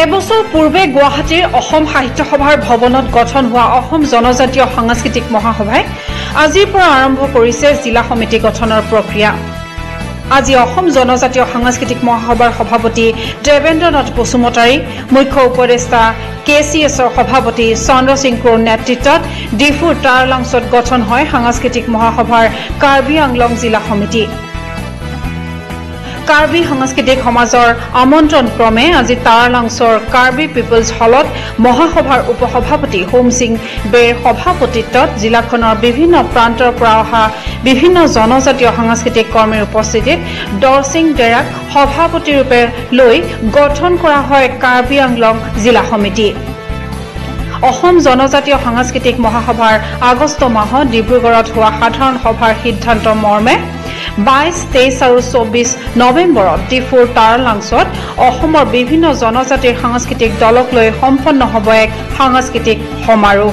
এবছৰ পূৰ্বে গুৱাহাটীৰ অসম সাহিত্য সভাৰ ভৱনত গঠন হোৱা অসম জনজাতীয় সাংস্কৃতিক মহাসভাই আজিৰ পৰা আৰম্ভ কৰিছে জিলা সমিতি গঠনৰ প্ৰক্ৰিয়া। আজি অসম জনজাতীয় সাংস্কৃতিক মহাসভাৰ সভাপতি দেবেন্দ্ৰনাথ বসুমতাৰী, মুখ্য উপদেষ্টা KCSৰ সভাপতি চন্দ্ৰ সিং ক্ৰ'ৰ নেতৃত্বত ডিফুৰ টাৰলাংছত গঠন হয় সাংস্কৃতিক মহাসভাৰ কাৰ্বি আংলং জিলা সমিতি। কাৰ্বি সাংস্কৃতিক সমাজৰ আমন্ত্ৰণ ক্ৰমে আজি টাৰলাংছৰ কাৰ্বি পিপলছ হলত মহাসভাৰ উপসভাপতি হোম সিং বেৰ সভাপতিত্বত জিলাখনৰ বিভিন্ন প্ৰান্তৰ পৰা অহা বিভিন্ন জনজাতীয় সাংস্কৃতিক কৰ্মীৰ উপস্থিতিত দৰসিং ডেৰাক সভাপতিৰূপে লৈ গঠন কৰা হয় কাৰ্বি আংলং জিলা সমিতি। অসম জনজাতীয় সাংস্কৃতিক মহাসভাৰ আগষ্ট মাহত ডিব্ৰুগড়ত হোৱা সাধাৰণ সভাৰ সিদ্ধান্ত মৰ্মে 22, 23 আৰু 24 নৱেম্বৰত ডিফুৰ টাৰলাংছত অসমৰ বিভিন্ন জনজাতিৰ সাংস্কৃতিক দলক লৈ সম্পন্ন হ'ব এক সাংস্কৃতিক সমাৰোহ।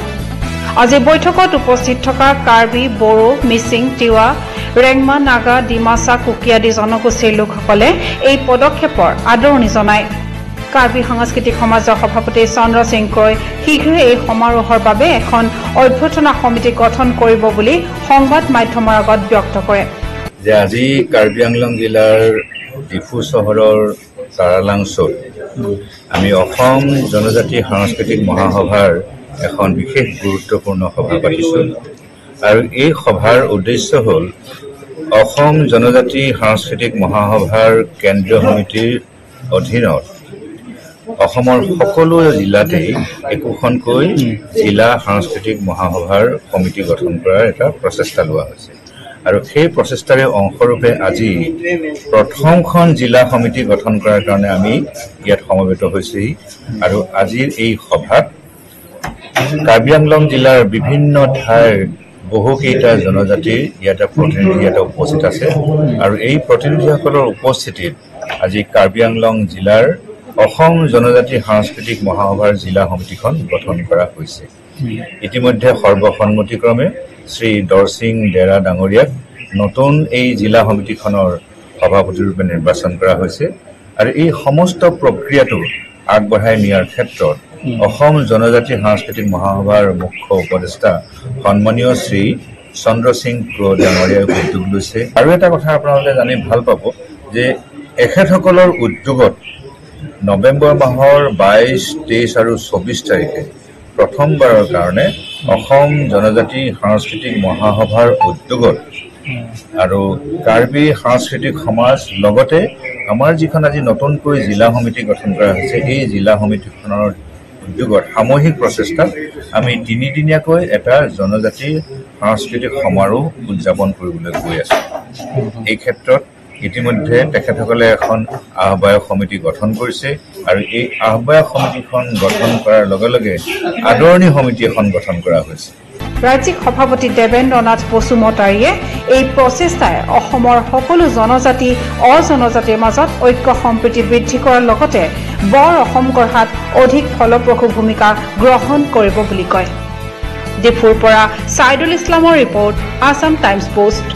আজি বৈঠকত উপস্থিত থকা কাৰ্বি, বড়ো, মিচিং, তিৱা, ৰেংমা, নাগা, ডিমাচা, কুকি আদি জনগোষ্ঠীৰ লোকসকলে এই পদক্ষেপৰ আদৰণি জনায়। কাৰ্বি সাংস্কৃতিক সমাজৰ সভাপতি চন্দ্ৰ সিং ক্ৰ'ই শীঘ্ৰে এই সমাৰোহৰ বাবে এখন অভ্যৰ্থনা সমিতি গঠন কৰিব বুলি সংবাদ মাধ্যমৰ আগত ব্যক্ত কৰে। যে আজি কাৰ্বি আংলং জিলাৰ ডিফু চহৰৰ টাৰলাংছত আমি অসম জনজাতি সাংস্কৃতিক মহাসভাৰ এখন বিশেষ গুৰুত্বপূৰ্ণ সভা পাতিছোঁ আৰু এই সভাৰ উদ্দেশ্য হ'ল অসম জনজাতি সাংস্কৃতিক মহাসভাৰ কেন্দ্ৰীয় সমিতিৰ অধীনত অসমৰ সকলো জিলাতেই একোখনকৈ জিলা সাংস্কৃতিক মহাসভাৰ সমিতি গঠন কৰাৰ এটা প্ৰচেষ্টা লোৱা হৈছে আৰু সেই প্ৰচেষ্টাৰে অংশৰূপে আজি প্ৰথমখন জিলা সমিতি গঠন কৰাৰ কাৰণে আমি ইয়াত সমবেত হৈছোহি আৰু আজিৰ এই সভাত কাৰ্বি আংলং জিলাৰ বিভিন্ন ঠাইৰ বহুকেইটা জনজাতিৰ ইয়াতে প্ৰতিনিধি ইয়াতে উপস্থিত আছে আৰু এই প্ৰতিনিধিসকলৰ উপস্থিতিত আজি কাৰ্বি আংলং জিলাৰ অসম জনজাতি সাংস্কৃতিক মহাসভাৰ জিলা সমিতিখন গঠন কৰা হৈছে। ইতিমধ্যে সৰ্বসন্মতিক্ৰমে শ্ৰী দৰসিং ডেৰা ডাঙৰীয়াক নতুন এই জিলা সমিতিখনৰ সভাপতিৰূপে নিৰ্বাচন কৰা হৈছে আৰু এই সমস্ত প্ৰক্ৰিয়াটো আগবঢ়াই নিয়াৰ ক্ষেত্ৰত অসম জনজাতি সাংস্কৃতিক মহাসভাৰ মুখ্য উপদেষ্টা সন্মানীয় শ্ৰী চন্দ্ৰ সিং ক্ৰ'ৰ ডাঙৰীয়াই উদ্যোগ লৈছে। আৰু এটা কথা আপোনালোকে জানি ভাল পাব যে এখেতসকলৰ উদ্যোগত নৱেম্বৰ মাহৰ 22, 23 আৰু 24 তাৰিখে প্ৰথমবাৰৰ কাৰণে অসম জনজাতি সাংস্কৃতিক মহাসভাৰ উদ্যোগত আৰু কাৰ্বি সাংস্কৃতিক সমাজ লগতে আমাৰ যিখন আজি নতুনকৈ জিলা সমিতি গঠন কৰা হৈছে এই জিলা সমিতিখনৰ উদ্যোগত সামূহিক প্ৰচেষ্টাত আমি 3দিনীয়াকৈ এটা জনজাতি সাংস্কৃতিক সমাৰোহ উদযাপন কৰিবলৈ গৈ আছোঁ। এই ক্ষেত্ৰত ইতিমধ্যে তেখেতসকলে এখন আহ্বায়ক সমিতি গঠন কৰিছে আৰু এই আহ্বায়ক সমিতিখন গঠন কৰাৰ লগে লগে আদৰণি সমিতি এখন গঠন কৰা হৈছে। ৰাজ্যিক সভাপতি দেবেন্দ্ৰনাথ বসুমতাৰীয়ে এই প্ৰচেষ্টাই অসমৰ সকলো জনজাতি অজনজাতিৰ মাজত ঐক্য সম্প্ৰীতি বৃদ্ধি কৰাৰ লগতে বৰ অসম গঢ়াত অধিক ফলপ্ৰসূ ভূমিকা গ্ৰহণ কৰিব বুলি কয়। ডিফুৰ পৰা ছাইদুল ইছলামৰ ৰিপৰ্ট, আছাম টাইমছ পোষ্ট।